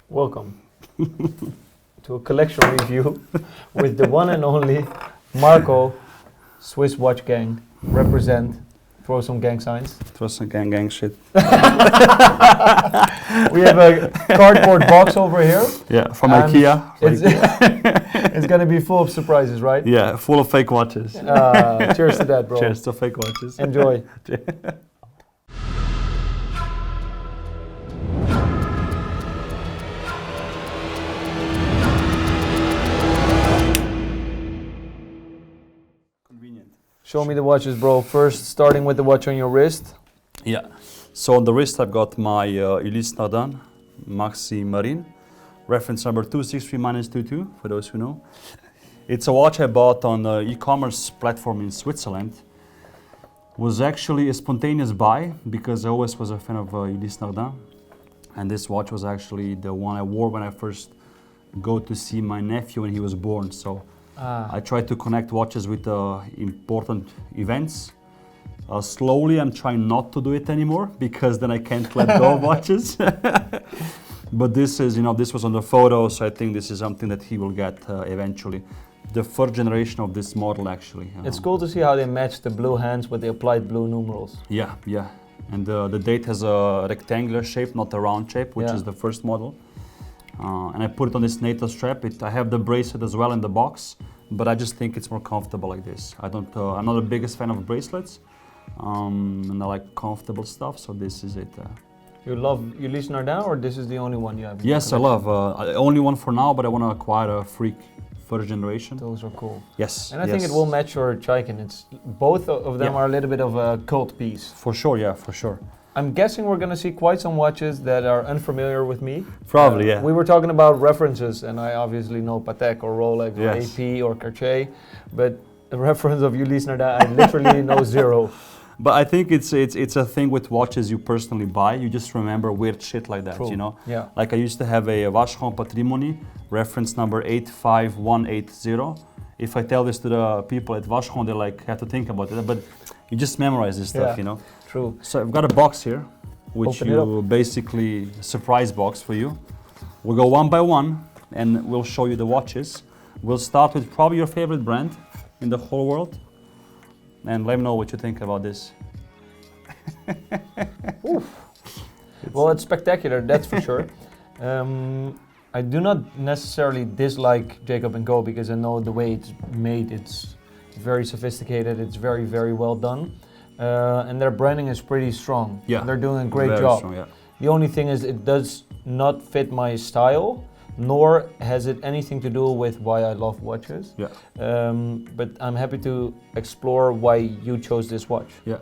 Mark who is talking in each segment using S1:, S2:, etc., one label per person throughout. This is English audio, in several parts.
S1: Welcome to a collection review with the one and only Marko, SwissWatchGang. Represent. Throw some gang signs.
S2: Throw some gang shit.
S1: We have a cardboard box over here.
S2: Yeah, from IKEA.
S1: It's going to be full of surprises, right?
S2: Yeah, full of fake watches.
S1: Cheers to that, bro.
S2: Cheers to fake watches.
S1: Enjoy.
S2: Convenient.
S1: Show me the watches, bro. First, starting with the watch on your wrist.
S2: Yeah. So on the wrist, I've got my Ulysse Nardin Maxi Marine, reference number 263-22, for those who know. It's a watch I bought on an e-commerce platform in Switzerland. Was actually a spontaneous buy because I always was a fan of Ulysse Nardin. And this watch was actually the one I wore when I first go to see my nephew when he was born. So I try to connect watches with important events. Slowly, I'm trying not to do it anymore because then I can't let go of watches. But this is, this was on the photo, so I think this is something that he will get eventually. The first generation of this model, actually.
S1: It's cool to see how they match the blue hands with the applied blue numerals.
S2: Yeah. And the date has a rectangular shape, not a round shape, which is the first model. And I put it on this NATO strap. I have the bracelet as well in the box, but I just think it's more comfortable like this. I'm not the biggest fan of bracelets, and I like comfortable stuff, so this is it.
S1: You love Ulysse Nardin, or this is the only one you have?
S2: Yes, I love. Only one for now, but I want to acquire a freak first generation.
S1: Those are cool.
S2: Yes.
S1: And I think it will match your Chaikin. Both of them are a little bit of a cult piece.
S2: For sure, yeah, for sure.
S1: I'm guessing we're going to see quite some watches that are unfamiliar with me.
S2: Probably, yeah.
S1: We were talking about references, and I obviously know Patek or Rolex or
S2: Yes.
S1: AP or Cartier, but the reference of Ulysse Nardin, I literally know zero.
S2: But I think it's a thing with watches you personally buy. You just remember weird shit like that,
S1: True. Yeah.
S2: Like I used to have a Vacheron Patrimony, reference number 85180. If I tell this to the people at Vacheron, they have to think about it. But you just memorize this stuff,
S1: True.
S2: So I've got a box here, which
S1: Open it
S2: basically surprise box for you. We'll go one by one, and we'll show you the watches. We'll start with probably your favorite brand in the whole world. And let me know what you think about this.
S1: Well, it's spectacular, that's for sure. I do not necessarily dislike Jacob & Co. because I know the way it's made, it's very sophisticated, it's very, very well done. And their branding is pretty strong.
S2: Yeah.
S1: They're doing a great
S2: Very
S1: job.
S2: strong, yeah.
S1: The only thing is it does not fit my style, nor has it anything to do with why I love watches.
S2: Yeah.
S1: But I'm happy to explore why you chose this watch.
S2: Yeah.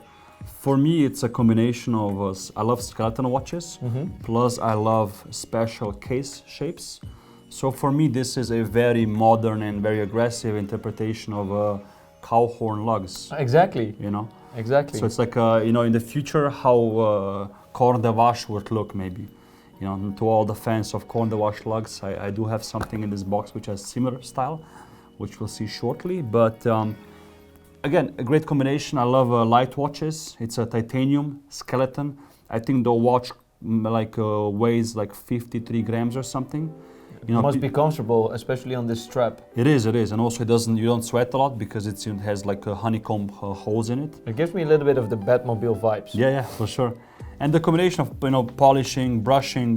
S2: For me, it's a combination of, I love skeleton watches, plus I love special case shapes. So for me, this is a very modern and very aggressive interpretation of cow horn lugs.
S1: Exactly. Exactly.
S2: So it's like, in the future, how Corne de Vache would look maybe. To all the fans of Corne de Vache lugs, I do have something in this box which has similar style, which we'll see shortly. But again, a great combination. I love light watches. It's a titanium skeleton. I think the watch weighs like 53 grams or something.
S1: It must be comfortable, especially on this strap.
S2: It is, and also you don't sweat a lot because it has like honeycomb holes in it.
S1: It gives me a little bit of the Batmobile vibes.
S2: Yeah, for sure. And the combination of polishing, brushing,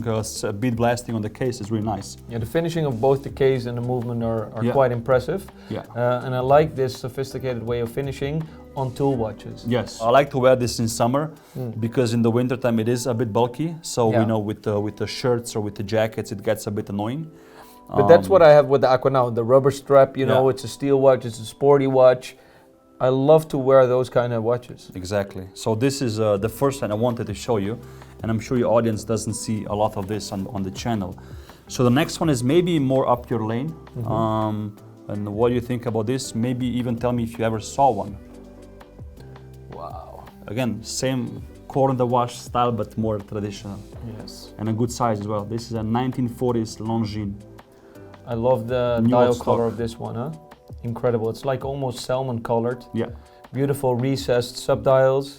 S2: bead blasting on the case is really nice.
S1: Yeah, the finishing of both the case and the movement are quite impressive.
S2: Yeah.
S1: And I like this sophisticated way of finishing on tool watches.
S2: Yes. I like to wear this in summer because in the winter time it is a bit bulky. So with the shirts or with the jackets it gets a bit annoying.
S1: But that's what I have with the Aqua now. The rubber strap, it's a steel watch, it's a sporty watch. I love to wear those kind of watches.
S2: Exactly. So this is the first one I wanted to show you, and I'm sure your audience doesn't see a lot of this on the channel. So the next one is maybe more up your lane. And what do you think about this? Maybe even tell me if you ever saw one.
S1: Wow.
S2: Again, same Corne de Vache style, but more traditional.
S1: Yes.
S2: And a good size as well. This is a 1940s Longines.
S1: I love the
S2: New
S1: dial
S2: stock.
S1: color of this one, huh? Incredible. It's like almost salmon colored.
S2: Yeah.
S1: Beautiful recessed subdials.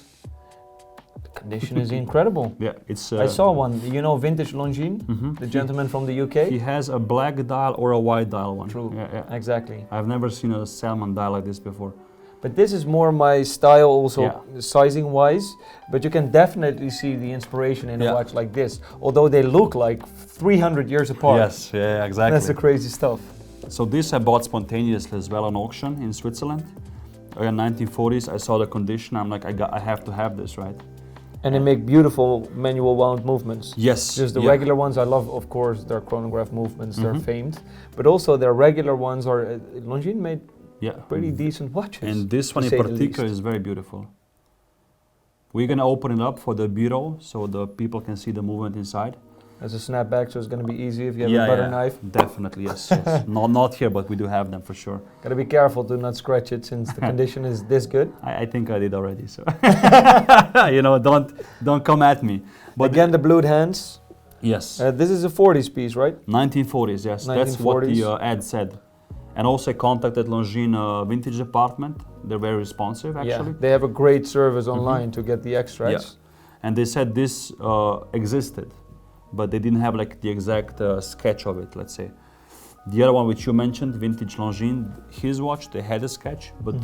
S1: condition is incredible.
S2: Yeah, it's.
S1: I saw one. You know, vintage Longines, the gentleman from the UK.
S2: He has a black dial or a white dial one.
S1: True.
S2: Yeah.
S1: Exactly.
S2: I've never seen a salmon dial like this before.
S1: But this is more my style, also sizing wise. But you can definitely see the inspiration in a watch like this. Although they look like 300 years apart.
S2: Yes. Yeah. Exactly.
S1: That's the crazy stuff.
S2: So this I bought spontaneously as well on auction in Switzerland. In 1940s, I saw the condition. I'm like, I have to have this, right?
S1: And they make beautiful manual wound movements.
S2: Yes.
S1: Just the regular ones I love, of course, their chronograph movements, they're famed. But also their regular ones are, Longines made pretty decent watches.
S2: And this one in particular is very beautiful. We're gonna open it up for the bureau so the people can see the movement inside.
S1: As a snapback, so it's going to be easy if you have a butter knife.
S2: Definitely, yes. Not here, but we do have them for sure.
S1: Got to be careful to not scratch it since the condition is this good.
S2: I think I did already, so you know, don't come at me.
S1: But again, the blued hands.
S2: Yes.
S1: This is a 40s piece, right?
S2: 1940s, yes. 1940s. That's what the ad said. And also I contacted Longines vintage department. They're very responsive, actually.
S1: Yeah, they have a great service online to get the extracts.
S2: Yeah. And they said this existed, but they didn't have like the exact sketch of it, let's say. The other one which you mentioned, vintage Longines, his watch, they had a sketch, but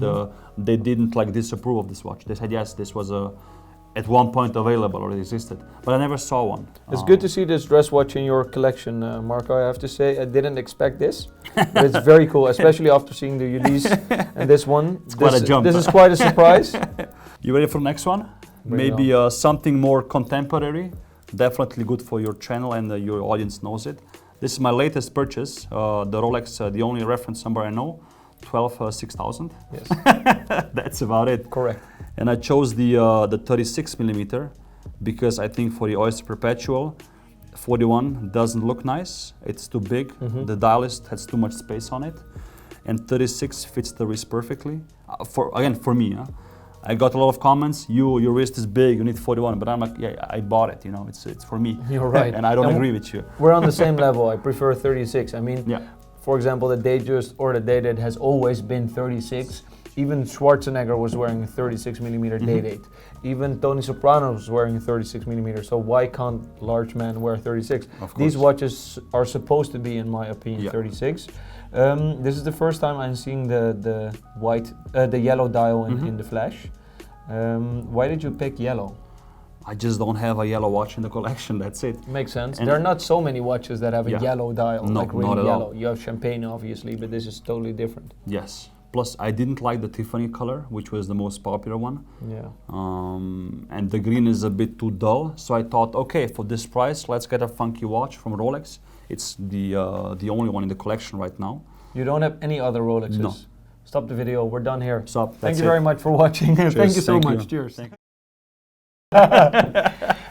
S2: they didn't like disapprove of this watch. They said yes, this was at one point available or it existed, but I never saw one.
S1: It's good to see this dress watch in your collection, Marko, I have to say. I didn't expect this, but it's very cool, especially after seeing the Ulysse and this one.
S2: It's quite a jump.
S1: This is quite a surprise.
S2: You ready for the next one? Maybe something more contemporary. Definitely good for your channel and your audience knows it. This is my latest purchase, the Rolex, the only reference number I know, 126000.
S1: Yes.
S2: That's about it.
S1: Correct.
S2: And I chose the 36 millimeter because I think for the Oyster Perpetual, 41 doesn't look nice. It's too big. The dial has too much space on it, and 36 fits the wrist perfectly. For me. I got a lot of comments, your wrist is big, you need 41, but I'm like, yeah, I bought it, you know, it's for me.
S1: You're right.
S2: And I don't agree with you.
S1: We're on the same level, I prefer 36. I mean, for example, the Datejust or the Day-Date has always been 36. Even Schwarzenegger was wearing a 36 millimeter Day-Date. Even Tony Soprano was wearing a 36 millimeter, so why can't large men wear 36? These watches are supposed to be, in my opinion, 36. This is the first time I'm seeing the yellow dial in the flash. Why did you pick yellow?
S2: I just don't have a yellow watch in the collection, that's it.
S1: Makes sense. And there are not so many watches that have a yellow dial, like really
S2: not at
S1: yellow.
S2: all.
S1: You have champagne, obviously, but this is totally different.
S2: Yes. Plus, I didn't like the Tiffany color, which was the most popular one.
S1: Yeah.
S2: And the green is a bit too dull, so I thought, okay, for this price, let's get a funky watch from Rolex. It's the only one in the collection right now.
S1: You don't have any other Rolexes?
S2: No.
S1: Stop the video, we're done here.
S2: Stop.
S1: Thank you very much for watching. Thank you so much. Cheers.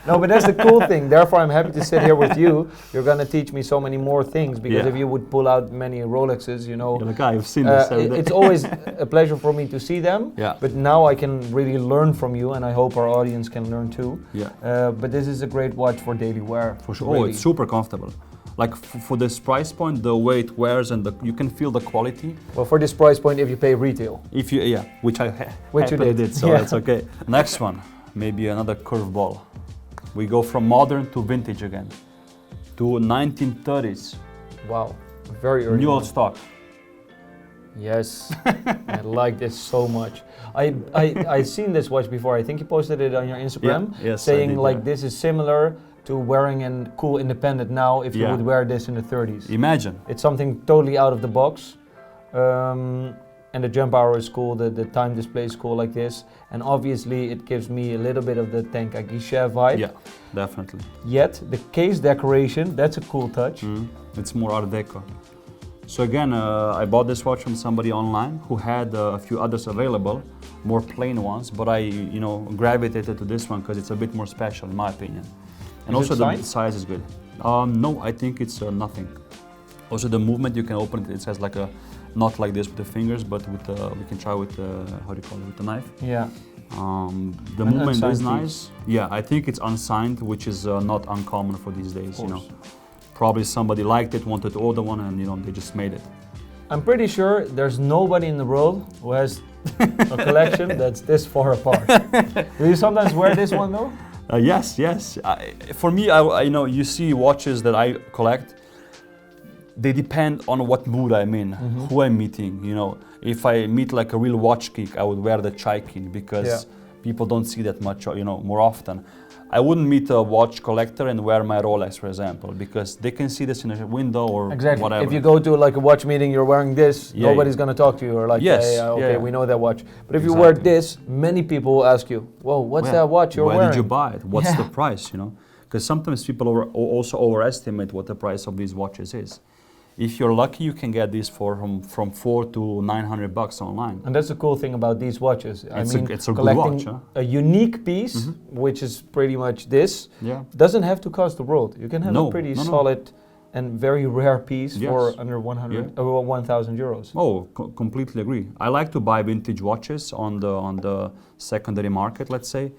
S1: No, but that's the cool thing. Therefore, I'm happy to sit here with you. You're going to teach me so many more things, because if you would pull out many Rolexes, you know.
S2: You're like, I've seen this every day.
S1: It's always a pleasure for me to see them.
S2: Yeah.
S1: But now I can really learn from you, and I hope our audience can learn too.
S2: Yeah.
S1: But this is a great watch for daily wear.
S2: For sure. Really. Oh, it's super comfortable. Like for this price point, the way it wears and you can feel the quality.
S1: Well, for this price point, if you pay retail.
S2: If you, which I did, so that's okay. Next one, maybe another curveball. We go from modern to vintage again, to 1930s.
S1: Wow, very early.
S2: New old stock.
S1: Yes, I like this so much. I seen this watch before. I think you posted it on your Instagram, saying like this is similar to wearing a cool independent now if you would wear this in the 30s.
S2: Imagine.
S1: It's something totally out of the box. And the jump hour is cool, the time display is cool like this. And obviously it gives me a little bit of the Tenka Guichet vibe.
S2: Yeah, definitely.
S1: Yet the case decoration, that's a cool touch.
S2: It's more Art Deco. So again, I bought this watch from somebody online who had a few others available, more plain ones, but I gravitated to this one because it's a bit more special in my opinion. And also the size is good. No, I think it's nothing. Also the movement, you can open it, it says like not like this with the fingers, but with we can try with how do you call it, with the knife.
S1: Yeah.
S2: The movement is nice. Yeah, I think it's unsigned, which is not uncommon for these days. You know, probably somebody liked it, wanted to order one, and they just made it.
S1: I'm pretty sure there's nobody in the world who has a collection that's this far apart. Do you sometimes wear this one though?
S2: Yes, yes. For me, I you know, you see watches that I collect. They depend on what mood I'm in, who I'm meeting. You know, if I meet like a real watch geek, I would wear the Chaikin because people don't see that much, you know, more often. I wouldn't meet a watch collector and wear my Rolex, for example, because they can see this in a window or whatever.
S1: If you go to like a watch meeting, you're wearing this, nobody's going to talk to you. Or like,
S2: yes,
S1: hey, okay, we know that watch. But if you wear this, many people will ask you, whoa, what's that watch you're wearing?
S2: Where did you buy it? What's the price, you know? Because sometimes people also overestimate what the price of these watches is. If you're lucky, you can get these from $400 to $900 online.
S1: And that's the cool thing about these watches.
S2: It's a
S1: collecting
S2: good watch,
S1: a unique piece, which is pretty much this, doesn't have to cost the world. You can have a pretty solid and very rare piece for under 1,000 euros.
S2: Oh, completely agree. I like to buy vintage watches on the secondary market, let's say.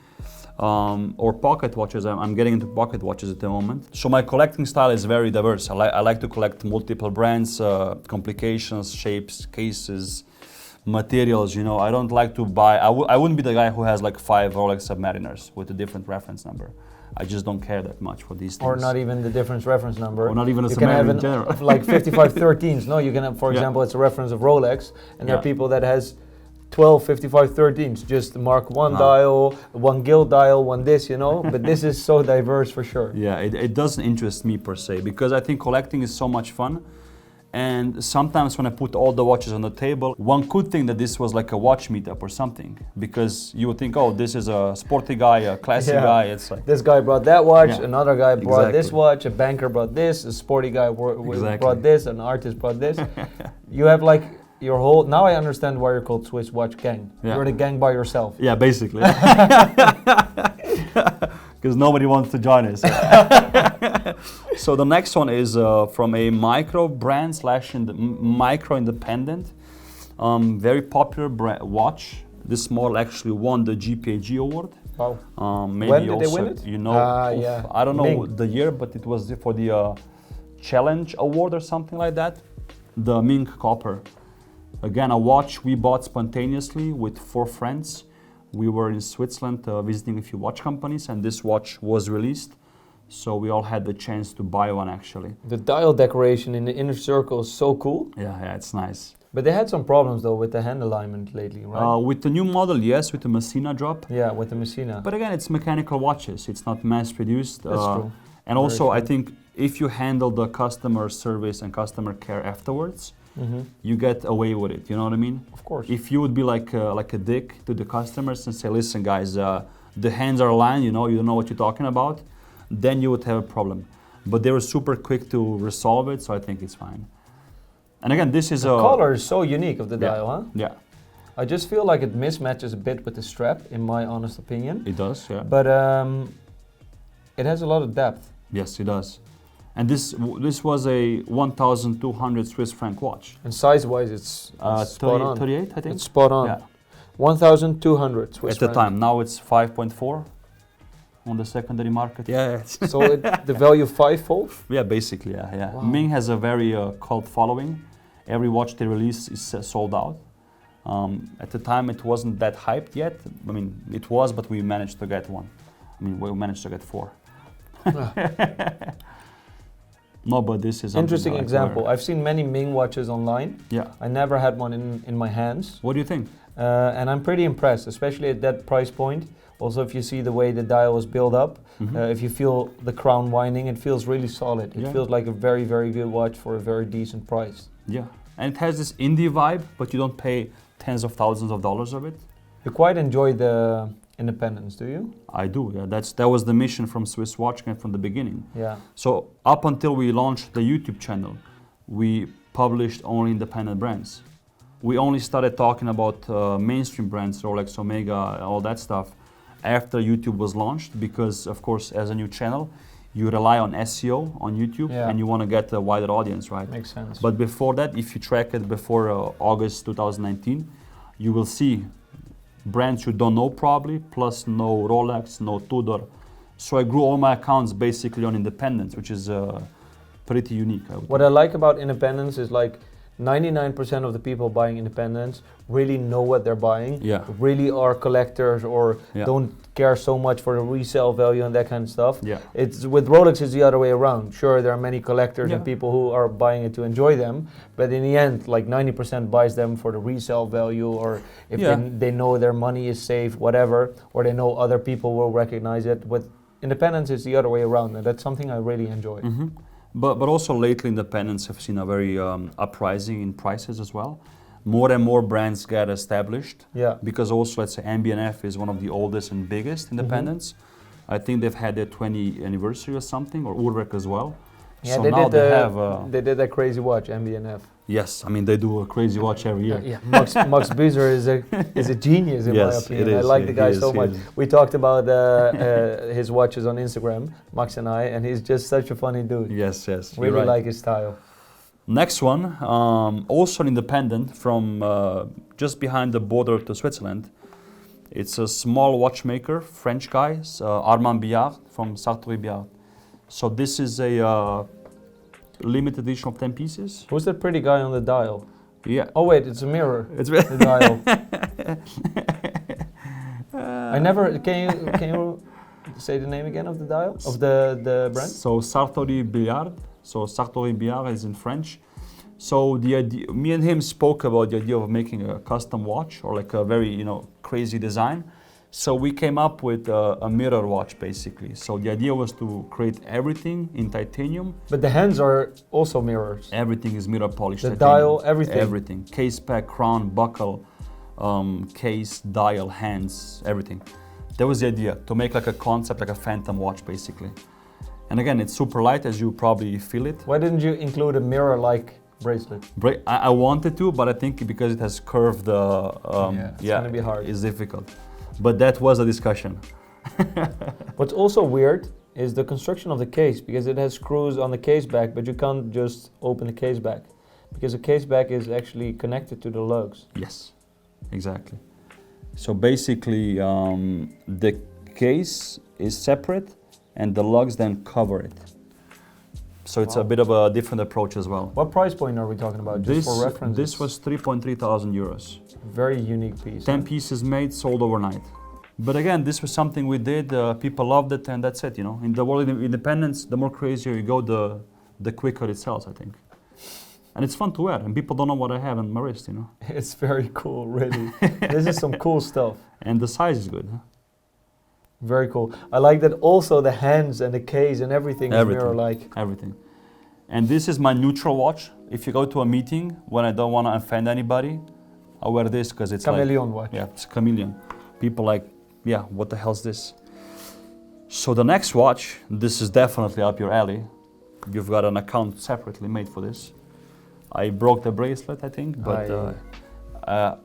S2: Or pocket watches. I'm getting into pocket watches at the moment. So my collecting style is very diverse. I like to collect multiple brands, complications, shapes, cases, materials. You know, I don't like to buy. I wouldn't be the guy who has like 5 Rolex Submariners with a different reference number. I just don't care that much for these things.
S1: Or not even the difference reference number.
S2: Or not even a Submariner in general.
S1: Like 5513s. No, you can have, for example, it's a reference of Rolex, and there are people that has 12 5513s, just mark one dial, one gilt dial, one this, you know, but this is so diverse for sure.
S2: Yeah, it doesn't interest me per se, because I think collecting is so much fun. And sometimes when I put all the watches on the table, one could think that this was like a watch meetup or something, because you would think, oh, this is a sporty guy, a classy guy. It's like
S1: this guy brought that watch, another guy brought this watch, a banker brought this, a sporty guy brought this, an artist brought this. You have like your whole, now I understand why you're called SwissWatchGang. You're the gang by yourself.
S2: Yeah, basically. Because nobody wants to join us. So the next one is from a micro brand / micro independent, very popular watch. This model actually won the GPAG award.
S1: Wow.
S2: Maybe
S1: when did
S2: also,
S1: they win it?
S2: You know, I don't know
S1: Ming.
S2: the year, but it was for the Challenge Award or something like that. The Ming Copper. Again, a watch we bought spontaneously with 4 friends. We were in Switzerland visiting a few watch companies, and this watch was released. So we all had the chance to buy one, actually.
S1: The dial decoration in the inner circle is so cool.
S2: Yeah, it's nice.
S1: But they had some problems though with the hand alignment lately, right?
S2: With the new model, yes, with the Messina drop.
S1: Yeah, with the Messina.
S2: But again, it's mechanical watches. It's not mass produced.
S1: That's true.
S2: And also, I think if you handle the customer service and customer care afterwards, you get away with it. You know what I mean?
S1: Of course.
S2: If you would be like a dick to the customers and say, listen, guys, the hands are aligned. You don't know what you're talking about, then you would have a problem. But they were super quick to resolve it, so I think it's fine. And again, this is
S1: the color is so unique of the dial, huh?
S2: Yeah.
S1: I just feel like it mismatches a bit with the strap, in my honest opinion.
S2: It does, yeah.
S1: But it has a lot of depth.
S2: Yes, it does. And this was a 1,200 Swiss franc watch.
S1: And size-wise, it's spot on.
S2: 38, I think?
S1: It's spot on.
S2: Yeah.
S1: 1,200 Swiss franc.
S2: At the time. Now it's 5.4 on the secondary market. Yeah.
S1: So the value 5-fold?
S2: Yeah, basically, yeah.
S1: Wow.
S2: Ming has a very cult following. Every watch they release is sold out. At the time, it wasn't that hyped yet. I mean, it was, but we managed to get one. I mean, we managed to get 4. No, but this is
S1: interesting example. I've seen many Ming watches online.
S2: Yeah.
S1: I never had one in my hands.
S2: What do you think?
S1: And I'm pretty impressed, especially at that price point. Also, if you see the way the dial was built up, if you feel the crown winding, it feels really solid. It feels like a very, very good watch for a very decent price.
S2: Yeah, and it has this indie vibe, but you don't pay tens of thousands of dollars of it.
S1: You quite enjoy the independence, do you?
S2: I do, yeah. That was the mission from SwissWatchGang from the beginning.
S1: Yeah.
S2: So up until we launched the YouTube channel, we published only independent brands. We only started talking about mainstream brands, Rolex, Omega, all that stuff, after YouTube was launched, because of course, as a new channel, you rely on SEO on YouTube and you want to get a wider audience, right?
S1: Makes sense.
S2: But before that, if you track it before August 2019, you will see brands you don't know probably, plus no Rolex, no Tudor. So I grew all my accounts basically on independence, which is pretty unique.
S1: What I like about independence is like, 99% of the people buying independents really know what they're buying,
S2: Yeah.
S1: really are collectors or
S2: Yeah.
S1: don't care so much for the resale value and that kind of stuff.
S2: Yeah.
S1: It's with Rolex it's the other way around. Sure, there are many collectors
S2: Yeah.
S1: and people who are buying it to enjoy them, but in the end, like 90% buys them for the resale value, or if
S2: Yeah.
S1: they know their money is safe, whatever, or they know other people will recognize it. With independence, it's the other way around, and that's something I really enjoy.
S2: Mm-hmm. But also lately independents have seen a very uprising in prices as well. More and more brands get established.
S1: Yeah.
S2: Because also, let's say, MB&F is one of the oldest and biggest independents. I think they've had their 20th anniversary or something, or Urwerk as well.
S1: Yeah,
S2: so
S1: they
S2: now
S1: did
S2: they have...
S1: they did that crazy watch, MB&F.
S2: Yes, I mean, they do a crazy watch every year.
S1: Yeah, Max Buser is a genius in my
S2: Yes,
S1: opinion.
S2: it
S1: I
S2: is,
S1: like
S2: he-
S1: the guy
S2: he is,
S1: so
S2: he
S1: much.
S2: is.
S1: We talked about his watches on Instagram, Max and I, and he's just such a funny dude.
S2: Yes, you're
S1: Really
S2: right.
S1: like his style.
S2: Next one, also an independent from just behind the border to Switzerland. It's a small watchmaker, French guy, Armand Billard from Sartori Bellard. So this is a limited edition of 10 pieces.
S1: Who's that pretty guy on the dial?
S2: Yeah.
S1: Oh wait, it's a mirror.
S2: It's
S1: The dial. I never. Can you say the name again of the dial of the brand?
S2: So Sartori Bellard. So Sartori Bellard is in French. So the idea, me and him spoke about the idea of making a custom watch or like a very crazy design. So we came up with a mirror watch basically. So the idea was to create everything in titanium.
S1: But the hands are also mirrors.
S2: Everything is mirror polished.
S1: The
S2: titanium.
S1: dial, everything.
S2: Everything. Case pack, crown, buckle, case, dial, hands, everything. That was the idea, to make like a concept, like a phantom watch basically. And again, it's super light, as you probably feel it.
S1: Why didn't you include a mirror-like bracelet?
S2: I wanted to, but I think because it has curved,
S1: It's gonna be hard.
S2: It's difficult. But that was a discussion.
S1: What's also weird is the construction of the case, because it has screws on the case back, but you can't just open the case back, because the case back is actually connected to the lugs.
S2: Yes, exactly. So basically, the case is separate, and the lugs then cover it. So it's a
S1: Wow.
S2: bit of a different approach as well.
S1: What price point are we talking about? Just for reference.
S2: This was 3.3 thousand euros.
S1: Very unique piece.
S2: 10 pieces made, sold overnight. But again, this was something we did, people loved it, and that's it, In the world of independence, the more crazier you go, the quicker it sells, I think. And it's fun to wear, and people don't know what I have on my wrist,
S1: It's very cool, really. This is some cool stuff.
S2: And the size is good.
S1: Very cool. I like that also the hands and the case and everything is mirror-like.
S2: Everything. And this is my neutral watch. If you go to a meeting when I don't want to offend anybody, I wear this because it's
S1: Chameleon watch.
S2: Yeah, it's a chameleon. People like, yeah, what the hell's this? So the next watch, this is definitely up your alley. You've got an account separately made for this. I broke the bracelet, I think, but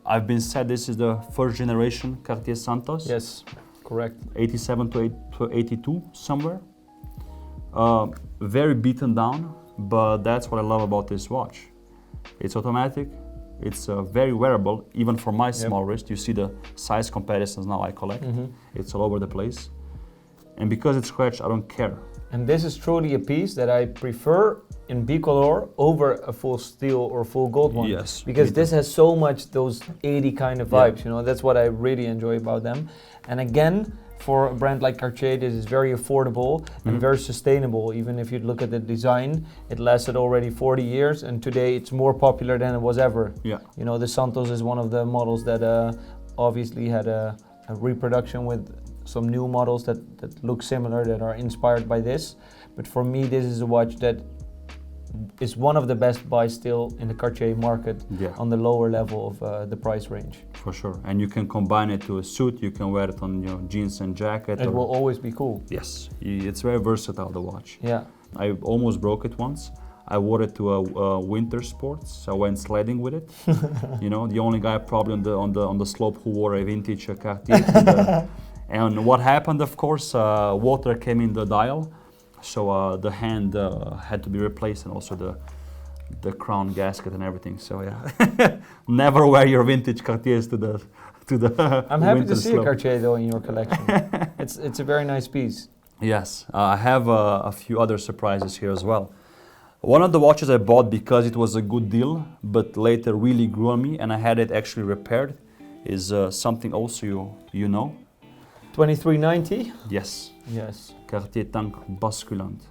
S2: I've been said this is the first generation Cartier Santos.
S1: Yes, correct.
S2: 87 to 82, somewhere. Very beaten down, but that's what I love about this watch. It's automatic, it's very wearable, even for my small wrist. You see the size comparisons now I collect. It's all over the place. And because it's scratched, I don't care.
S1: And this is truly a piece that I prefer in bicolor over a full steel or full gold one.
S2: Yes.
S1: Because this has so much those 80 kind of vibes, that's what I really enjoy about them. And again, for a brand like Cartier, this is very affordable and very sustainable. Even if you look at the design, it lasted already 40 years, and today it's more popular than it was ever.
S2: Yeah.
S1: The Santos is one of the models that obviously had a reproduction with some new models that look similar, that are inspired by this. But for me, this is a watch that is one of the best buys still in the Cartier market on the lower level of the price range.
S2: For sure. And you can combine it to a suit, you can wear it on jeans and jacket.
S1: It will always be cool.
S2: Yes, it's very versatile, the watch.
S1: Yeah.
S2: I almost broke it once. I wore it to a winter sports. I went sledding with it. The only guy probably on the slope who wore a vintage Cartier. And what happened, of course, water came in the dial, so the hand had to be replaced, and also the crown gasket and everything. So yeah, never wear your vintage Cartiers to the.
S1: I'm happy
S2: winter
S1: to see
S2: slope.
S1: a Cartier though in your collection. It's a very nice piece.
S2: Yes, I have a few other surprises here as well. One of the watches I bought because it was a good deal, but later really grew on me, and I had it actually repaired, is something also you know.
S1: 2390?
S2: Yes.
S1: Yes.
S2: Cartier Basculante.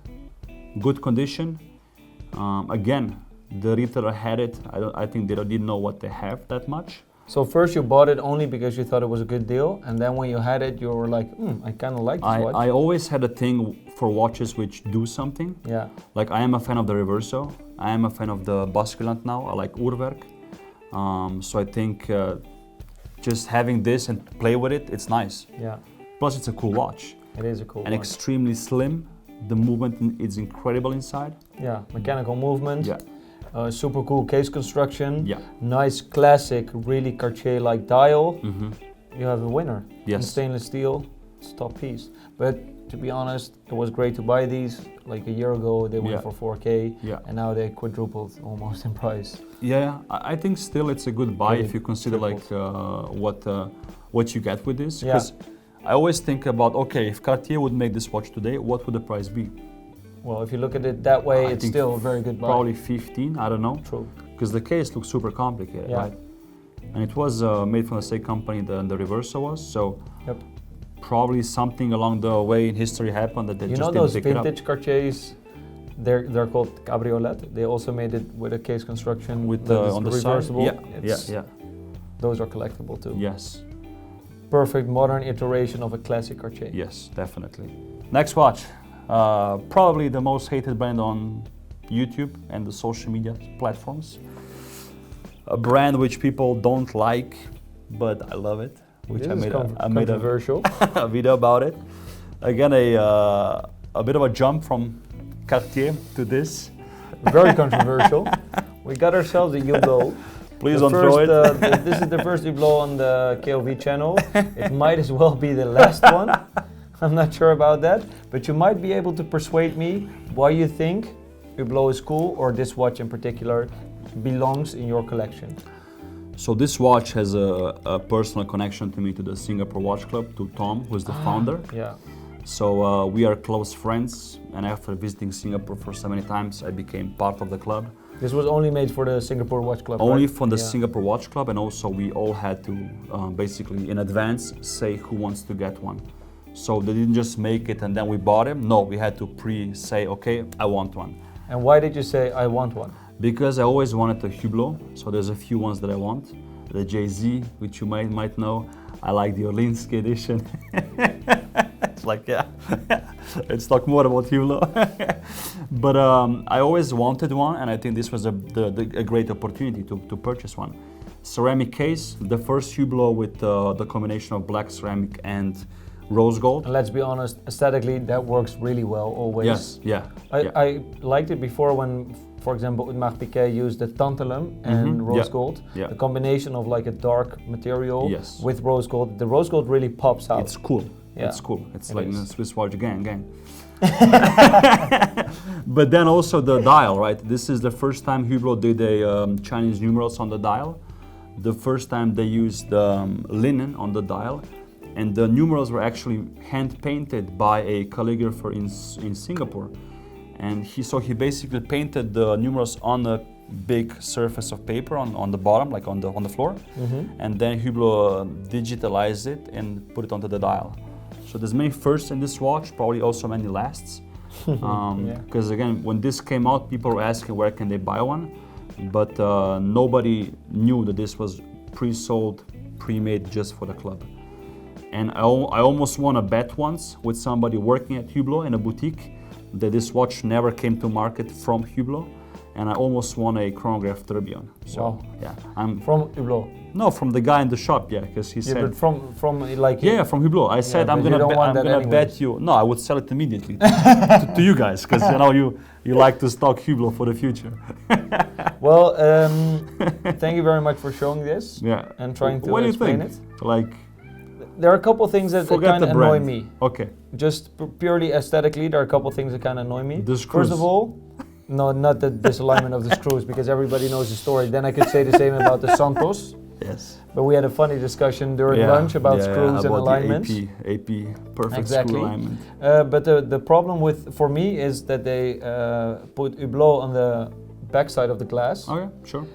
S2: Good condition. Again, the retailer had it. I think they didn't know what they have that much.
S1: So first you bought it only because you thought it was a good deal, and then when you had it, you were like, I kind of like this watch.
S2: I always had a thing for watches which do something.
S1: Yeah.
S2: Like I am a fan of the Reverso. I am a fan of the Basculante now. I like Uhrwerk. So I think just having this and play with it, it's nice.
S1: Yeah.
S2: Plus it's a cool watch.
S1: It is a cool
S2: and
S1: watch.
S2: Extremely slim. The movement is incredible inside.
S1: Yeah, mechanical movement.
S2: Yeah.
S1: Super cool case construction.
S2: Yeah.
S1: Nice classic, really Cartier-like dial.
S2: Mm-hmm.
S1: You have a winner.
S2: Yes.
S1: In stainless steel, it's a top piece. But to be honest, it was great to buy these. Like a year ago, they went for 4K.
S2: Yeah.
S1: And now they quadrupled almost in price.
S2: Yeah, I think still it's a good buy if you consider
S1: tripled.
S2: what you get with this. Because I always think about, okay, if Cartier would make this watch today, what would the price be?
S1: Well, if you look at it that way, it's still a very good buy.
S2: Probably 15, I don't know.
S1: True.
S2: Because the case looks super complicated, right? And it was made from the same company that the Reverso was, so probably something along the way in history happened that they just didn't pick it up.
S1: You know those vintage Cartiers? They're called Cabriolet. They also made it with a case construction
S2: with
S1: on the
S2: reversible.
S1: Yeah. Those are collectible too.
S2: Yes.
S1: Perfect modern iteration of a classic Cartier.
S2: Yes, definitely. Next watch. Probably the most hated brand on YouTube and the social media platforms. A brand which people don't like, but I love it. Which I made
S1: controversial.
S2: A video about it. Again, a bit of a jump from Cartier to this.
S1: Very controversial. We got ourselves a Hublot.
S2: Please don't throw it.
S1: This is the first Hublot on the KOV channel. It might as well be the last one. I'm not sure about that, but you might be able to persuade me why you think Hublot is cool, or this watch in particular belongs in your collection.
S2: So this watch has a personal connection to me, to the Singapore Watch Club, to Tom, who's the founder.
S1: Yeah.
S2: So we are close friends, and after visiting Singapore for so many times, I became part of the club.
S1: This was only made for the Singapore Watch Club,
S2: Only
S1: right?
S2: for the Singapore Watch Club, and also we all had to basically in advance say who wants to get one. So they didn't just make it and then we bought them. No, we had to say, okay, I want one.
S1: And why did you say, I want one?
S2: Because I always wanted a Hublot, so there's a few ones that I want. The Jay-Z, which you might know. I like the Ulysse edition. It's like, let's talk more about Hublot. But I always wanted one, and I think this was a great opportunity to purchase one. Ceramic case, the first Hublot with the combination of black ceramic and rose gold.
S1: And let's be honest, aesthetically that works really well always.
S2: Yes,
S1: I liked it before when, for example, Audemars Piguet used the tantalum and rose gold. Yeah. The combination of like a dark material with rose gold. The rose gold really pops out.
S2: It's cool.
S1: Yeah.
S2: It's cool. It's like in the SwissWatchGang. But then also the dial, right? This is the first time Hublot did a Chinese numerals on the dial. The first time they used linen on the dial. And the numerals were actually hand painted by a calligrapher in Singapore. And he basically painted the numerals on a big surface of paper on the bottom, like on the floor. And then Hublot digitalized it and put it onto the dial. So there's many firsts in this watch, probably also many lasts. Because again, when this came out, people were asking where can they buy one, but nobody knew that this was pre-sold, pre-made just for the club. And I almost won a bet once with somebody working at Hublot in a boutique that this watch never came to market from Hublot, and I almost won a chronograph tourbillon. So I'm
S1: from Hublot.
S2: No, from the guy in the shop, because he said.
S1: But from like.
S2: From Hublot. I said I'm gonna bet you. No, I would sell it immediately to you guys, because you like to stock Hublot for the future.
S1: Well, thank you very much for showing this. And trying to explain it.
S2: Like.
S1: There are a couple things that kind of annoy me.
S2: Okay.
S1: Just purely aesthetically, there are a couple things that kind of annoy me.
S2: The screws.
S1: First of all, no, not the disalignment of the screws, because everybody knows the story. Then I could say the same about the Santos.
S2: Yes.
S1: But we had a funny discussion during lunch about screws and
S2: about
S1: alignments.
S2: the AP perfect
S1: Exactly.
S2: screw alignment.
S1: But the problem for me is that they put Hublot on the backside of the glass.
S2: Okay, sure.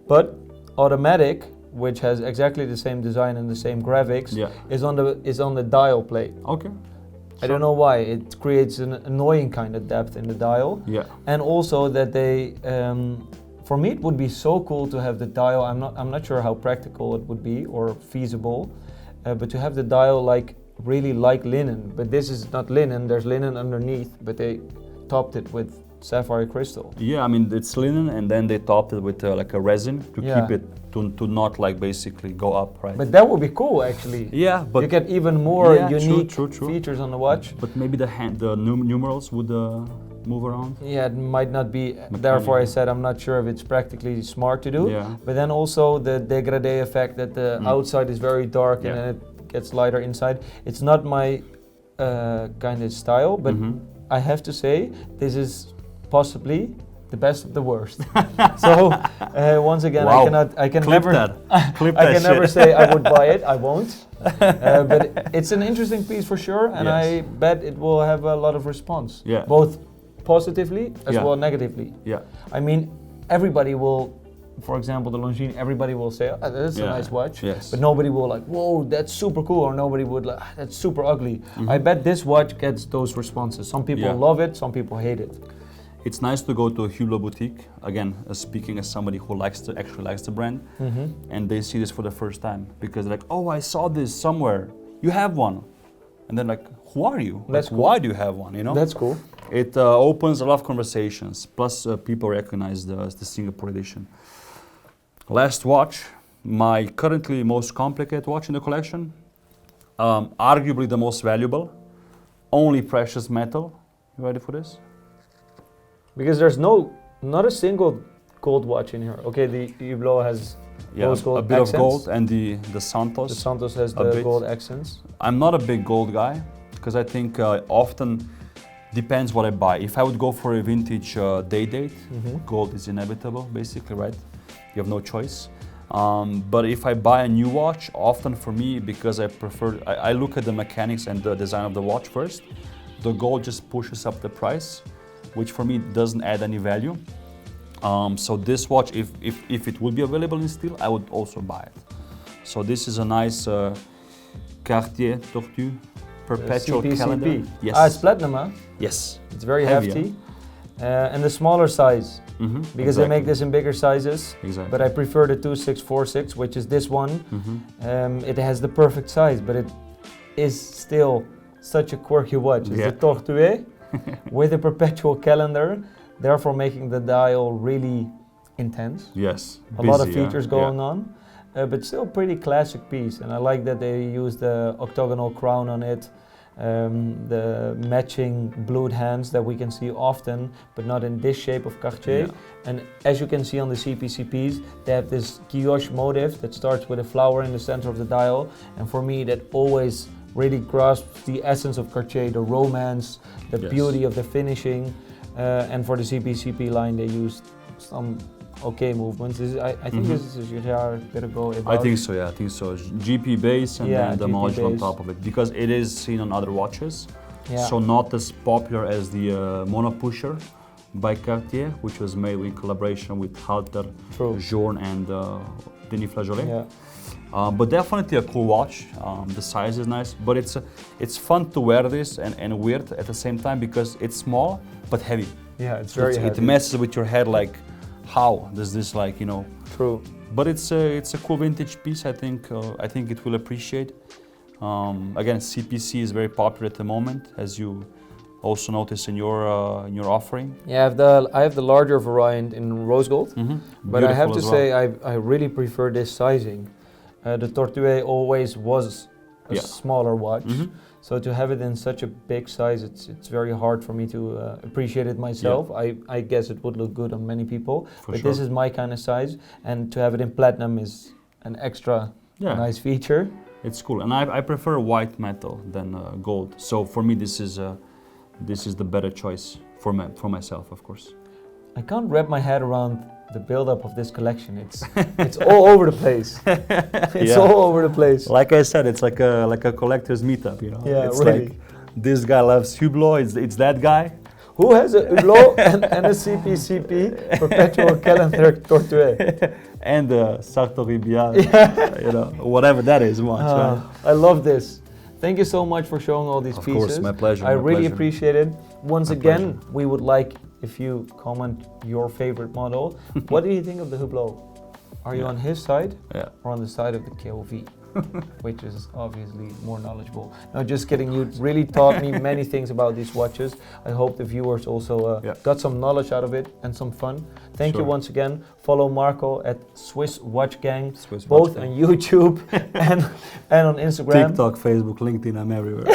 S1: But automatic, which has exactly the same design and the same graphics, is on the dial plate.
S2: Okay.
S1: I don't know why. It creates an annoying kind of depth in the dial.
S2: Yeah.
S1: And also that they, for me, it would be so cool to have the dial. I'm not sure how practical it would be or feasible, but to have the dial really like linen. But this is not linen. There's linen underneath, but they topped it with sapphire crystal.
S2: Yeah, I mean it's linen, and then they topped it with like a resin to keep it to not basically go up, right?
S1: But that would be cool, actually.
S2: Yeah, but
S1: you get even more unique
S2: true.
S1: features on the watch.
S2: But maybe the numerals would move around.
S1: Yeah, it might not be. Therefore, I said I'm not sure if it's practically smart to do.
S2: Yeah.
S1: But then also the dégradé effect that the outside is very dark and then it gets lighter inside. It's not my kind of style, but I have to say this is possibly the best of the worst. So once again,
S2: wow.
S1: I can
S2: Clip
S1: never
S2: that. Clip
S1: I
S2: that
S1: can
S2: shit.
S1: never say I would buy it. I won't. But it's an interesting piece for sure, and I bet it will have a lot of response.
S2: Yeah.
S1: Both positively as well negatively.
S2: Yeah.
S1: I mean, everybody will, for example, the Longines, everybody will say, oh, that's a nice watch.
S2: Yes.
S1: But nobody will whoa, that's super cool, or nobody would that's super ugly. I bet this watch gets those responses. Some people love it, some people hate it.
S2: It's nice to go to a Hublot boutique, again, speaking as somebody who actually likes the brand, and they see this for the first time, because they're like, oh, I saw this somewhere, you have one. And then who are you?
S1: That's cool.
S2: Why do you have one, That's
S1: cool.
S2: It opens a lot of conversations, plus people recognize the Singapore edition. Last watch, my currently most complicated watch in the collection, arguably the most valuable, only precious metal. You ready for this?
S1: Because there's not a single gold watch in here. Okay, the Hublot has rose gold
S2: a bit
S1: accents.
S2: of gold, and the Santos.
S1: The Santos has the gold accents.
S2: I'm not a big gold guy, because I think often depends what I buy. If I would go for a vintage day date, gold is inevitable, basically, right? You have no choice. But if I buy a new watch, often for me, because I look at the mechanics and the design of the watch first, the gold just pushes up the price, which for me doesn't add any value. So this watch, if it would be available in steel, I would also buy it. So this is a nice Cartier Tortue Perpetual
S1: CPCP.
S2: calendar. Yes.
S1: It's platinum, huh?
S2: Yes.
S1: It's very
S2: Heavy,
S1: hefty. And the smaller size, because they make this in bigger sizes.
S2: Exactly.
S1: But I prefer the 2646, which is this one. It has the perfect size, but it is still such a quirky watch. It's the Tortue with a perpetual calendar, therefore making the dial really intense.
S2: Yes.
S1: A lot of features going on, but still pretty classic piece. And I like that they use the octagonal crown on it, the matching blued hands that we can see often, but not in this shape of Cartier. And as you can see on the CPCPs, they have this guilloche motif that starts with a flower in the center of the dial. And for me, that always really grasps the essence of Cartier, the romance, the beauty of the finishing. And for the CPCP line, they used some movements. I think this is a bit ago.
S2: I think so, I think so. GP base and then the module on top of it, because it is seen on other watches. So not as popular as the Mono Pusher by Cartier, which was made in collaboration with Halter, Journe and Denis Flageolet. But definitely a cool watch. The size is nice, but it's fun to wear this and weird at the same time, because it's small but heavy.
S1: Yeah, it's very heavy.
S2: It messes with your head, how does this
S1: True.
S2: But it's a cool vintage piece. I think it will appreciate. Again, CPC is very popular at the moment, as you also notice in your offering.
S1: Yeah, I have the larger variant in rose gold, but I have to say I really prefer this sizing. The Tortue always was a smaller watch, so to have it in such a big size, it's very hard for me to appreciate it myself. I guess it would look good on many people, but this is my kind of size, and to have it in platinum is an extra nice feature.
S2: It's cool, and I prefer white metal than gold. So for me, this is the better choice for myself, of course.
S1: I can't wrap my head around the build-up of this collection. It's all over the place. It's all over the place.
S2: Like I said, it's like a collector's meetup, you know.
S1: Yeah,
S2: it's
S1: really.
S2: like this guy loves Hublot. It's that guy.
S1: Who has a Hublot and a CPCP Perpetual calendar Tortue?
S2: And Sartori Bellard, you know, whatever that is. Right?
S1: I love this. Thank you so much for showing all these pieces.
S2: Of course, my pleasure.
S1: I
S2: my
S1: really
S2: pleasure.
S1: appreciate it. Once
S2: My
S1: again,
S2: pleasure.
S1: we would like if you comment your favorite model. What do you think of the Hublot? Are you on his side or on the side of the KOV? Which is obviously more knowledgeable. No, just kidding. You really taught me many things about these watches. I hope the viewers also got some knowledge out of it and some fun. Thank you once again. Follow Marko at SwissWatchGang, both on YouTube and on Instagram.
S2: TikTok, Facebook, LinkedIn, I'm everywhere.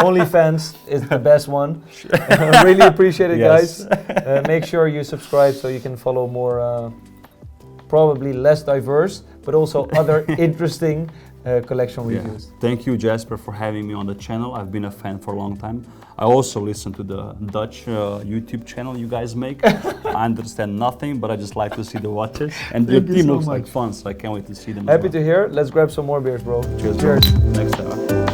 S1: OnlyFans is the best one. Really appreciate it, guys. Make sure you subscribe so you can follow more, probably less diverse, but also other interesting collection reviews.
S2: Thank you, Jasper, for having me on the channel. I've been a fan for a long time. I also listen to the Dutch YouTube channel you guys make. I understand nothing, but I just like to see the watches. And the team looks like fun, so I can't wait to see them.
S1: Happy to hear. Let's grab some more beers, bro.
S2: Cheers.
S1: Cheers.
S2: Next time.